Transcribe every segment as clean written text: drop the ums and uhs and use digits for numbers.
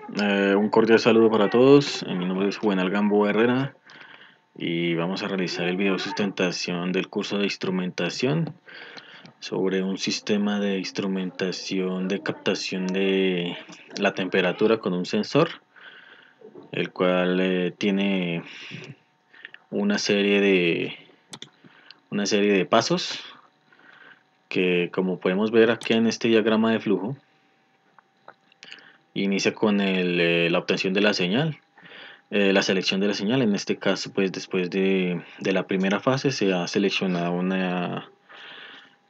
Un cordial saludo para todos. Mi nombre es Juvenal Gambo Herrera y vamos a realizar el video de sustentación del curso de instrumentación sobre un sistema de instrumentación de captación de la temperatura con un sensor, el cual tiene una serie de pasos que, como podemos ver aquí en este diagrama de flujo, inicia con la obtención de la señal. La selección de la señal, en este caso, pues después de la primera fase se ha seleccionado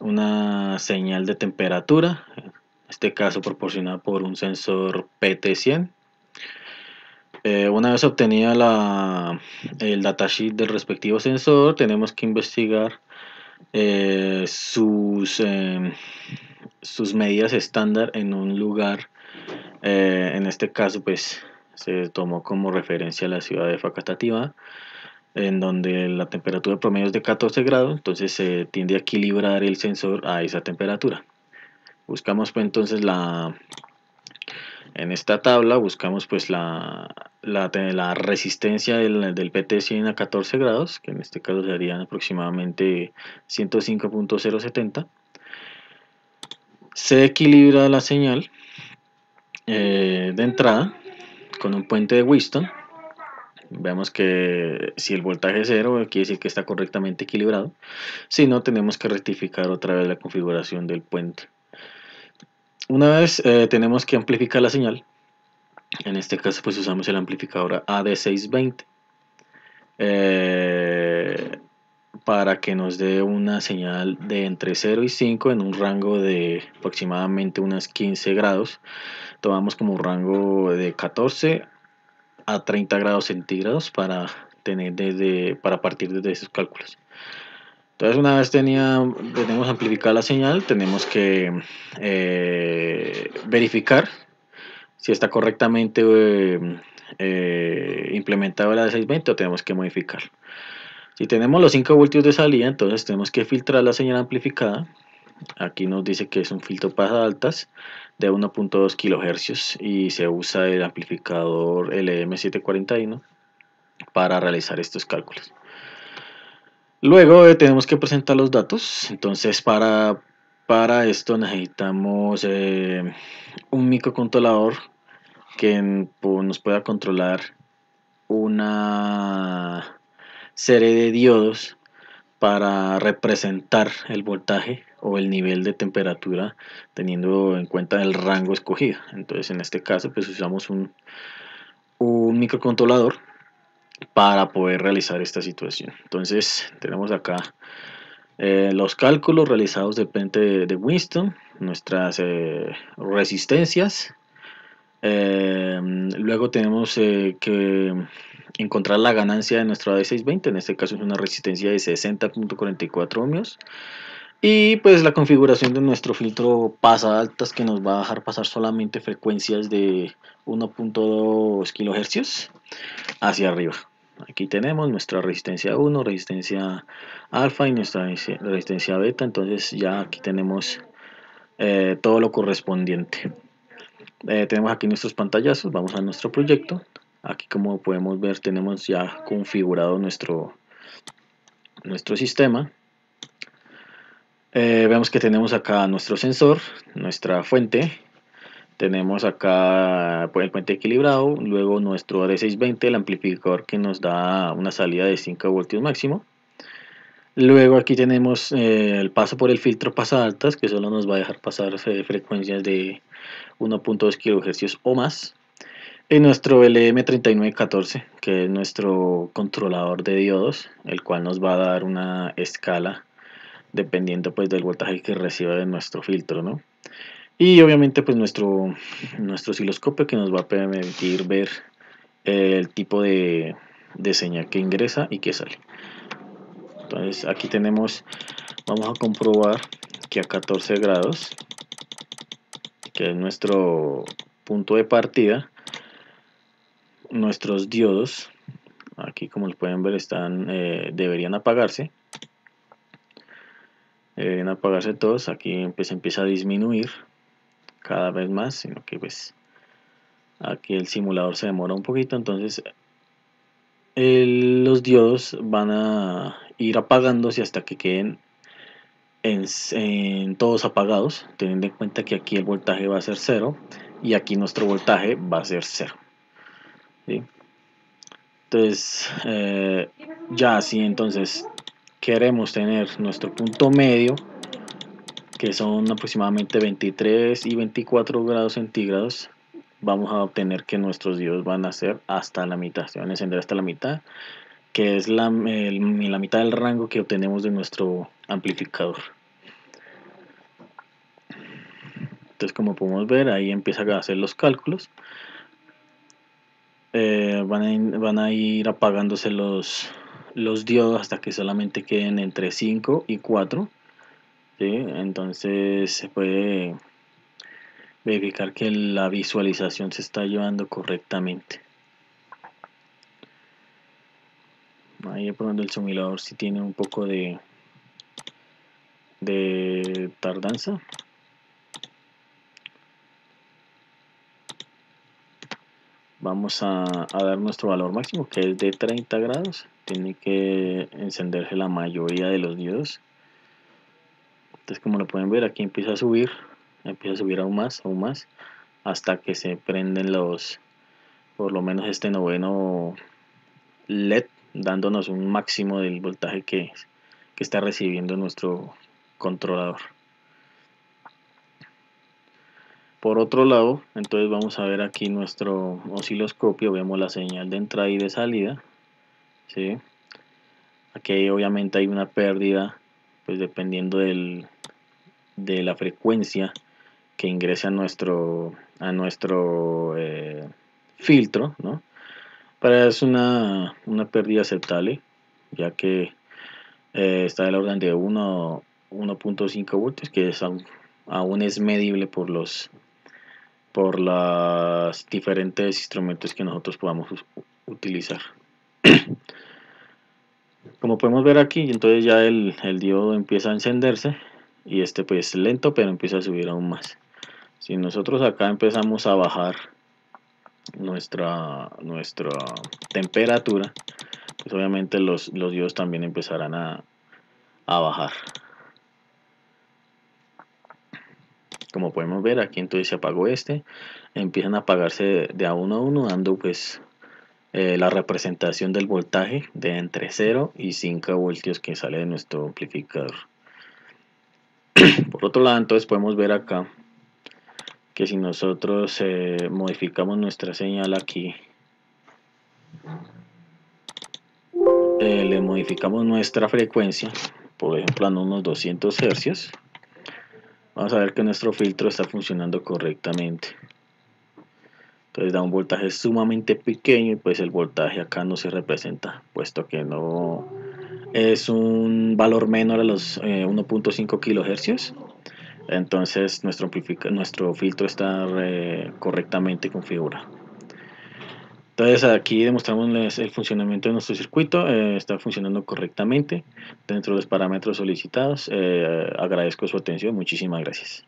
una señal de temperatura, en este caso proporcionada por un sensor PT100. Una vez obtenida el datasheet del respectivo sensor, tenemos que investigar sus medidas estándar en un lugar. En este caso, pues se tomó como referencia la ciudad de Facatativá, en donde la temperatura promedio es de 14 grados, entonces se tiende a equilibrar el sensor a esa temperatura. Buscamos pues entonces en esta tabla buscamos pues la resistencia del PT100 a 14 grados, que en este caso serían aproximadamente 105.070. Se equilibra la señal de entrada con un puente de Wheatstone. Vemos que si el voltaje es 0, quiere decir que está correctamente equilibrado. Si no, tenemos que rectificar otra vez la configuración del puente. Una vez tenemos que amplificar la señal. En este caso pues usamos el amplificador AD620 para que nos dé una señal de entre 0 y 5 en un rango de aproximadamente unos 15 grados. Tomamos como un rango de 14 a 30 grados centígrados para partir desde esos cálculos. Entonces, una vez tenemos amplificada la señal, tenemos que verificar si está correctamente implementado la de 620 o tenemos que modificar. Si tenemos los 5 voltios de salida, entonces tenemos que filtrar la señal amplificada. Aquí nos dice que es un filtro para altas de 1.2 kHz y se usa el amplificador LM741 para realizar estos cálculos. Luego tenemos que presentar los datos. Entonces para esto necesitamos un microcontrolador que nos pueda controlar una serie de diodos para representar el voltaje o el nivel de temperatura teniendo en cuenta el rango escogido. Entonces en este caso pues usamos un microcontrolador para poder realizar esta situación. Entonces tenemos acá los cálculos realizados del puente de Wheatstone, nuestras resistencias. Luego tenemos que encontrar la ganancia de nuestro AD620, en este caso es una resistencia de 60.44 ohmios. Y pues la configuración de nuestro filtro pasa altas, que nos va a dejar pasar solamente frecuencias de 1.2 kHz hacia arriba. Aquí tenemos nuestra resistencia 1, resistencia alfa y nuestra resistencia beta. Entonces ya aquí tenemos todo lo correspondiente. Tenemos aquí nuestros pantallazos. Vamos a nuestro proyecto. Aquí, como podemos ver, tenemos ya configurado nuestro sistema. Vemos que tenemos acá nuestro sensor, nuestra fuente. Tenemos acá pues, el puente equilibrado, luego nuestro AD620, el amplificador que nos da una salida de 5 voltios máximo. Luego aquí tenemos el paso por el filtro pasa altas, que solo nos va a dejar pasar frecuencias de 1.2 kHz o más. Y nuestro LM3914, que es nuestro controlador de diodos, el cual nos va a dar una escala dependiendo pues del voltaje que reciba de nuestro filtro, ¿no? Y obviamente pues nuestro osciloscopio, que nos va a permitir ver el tipo de señal que ingresa y que sale. Entonces aquí vamos a comprobar que a 14 grados, que es nuestro punto de partida, nuestros diodos, aquí como pueden ver, deberían apagarse. Deberían apagarse todos. Aquí pues empieza a disminuir cada vez más, sino que pues Aquí el simulador se demora un poquito, entonces los diodos van a ir apagándose hasta que queden en todos apagados, teniendo en cuenta que aquí el voltaje va a ser 0 y aquí nuestro voltaje va a ser 0, ¿sí? Entonces ya si entonces queremos tener nuestro punto medio, que son aproximadamente 23 y 24 grados centígrados, vamos a obtener que nuestros diodos van a ser hasta la mitad, se van a encender hasta la mitad, que es la mitad del rango que obtenemos de nuestro amplificador. Entonces, como podemos ver, ahí empieza a hacer los cálculos. Van a ir apagándose los diodos hasta que solamente queden entre 5 y 4, ¿sí? Entonces se puede verificar que la visualización se está llevando correctamente. Ahí probando el simulador si tiene un poco de tardanza. Vamos a dar nuestro valor máximo, que es de 30 grados. Tiene que encenderse la mayoría de los diodos. Entonces, como lo pueden ver, aquí empieza a subir aún más, hasta que se prenden por lo menos este noveno LED, dándonos un máximo del voltaje que está recibiendo nuestro controlador. Por otro lado, entonces vamos a ver aquí nuestro osciloscopio, vemos la señal de entrada y de salida, ¿sí? Aquí obviamente hay una pérdida, pues dependiendo de la frecuencia que ingrese a nuestro filtro, ¿no? Pero es una pérdida aceptable, ya que está del orden de 1.5 voltios, que aún es medible por los diferentes instrumentos que nosotros podamos utilizar. Como podemos ver aquí, entonces ya el diodo empieza a encenderse y este pues lento, pero empieza a subir aún más. Si nosotros acá empezamos a bajar nuestra temperatura, pues obviamente los diodos también empezarán a bajar. Como podemos ver aquí, entonces se apagó empiezan a apagarse de a uno, dando pues la representación del voltaje de entre 0 y 5 voltios que sale de nuestro amplificador. Por otro lado, entonces podemos ver acá que si nosotros modificamos nuestra señal aquí, le modificamos nuestra frecuencia, por ejemplo a unos 200 Hz, vamos a ver que nuestro filtro está funcionando correctamente. Entonces da un voltaje sumamente pequeño y pues el voltaje acá no se representa, puesto que no es un valor menor a los 1.5 kHz. Entonces nuestro filtro está correctamente configurado. Entonces aquí demostramos el funcionamiento de nuestro circuito, está funcionando correctamente dentro de los parámetros solicitados. Agradezco su atención, muchísimas gracias.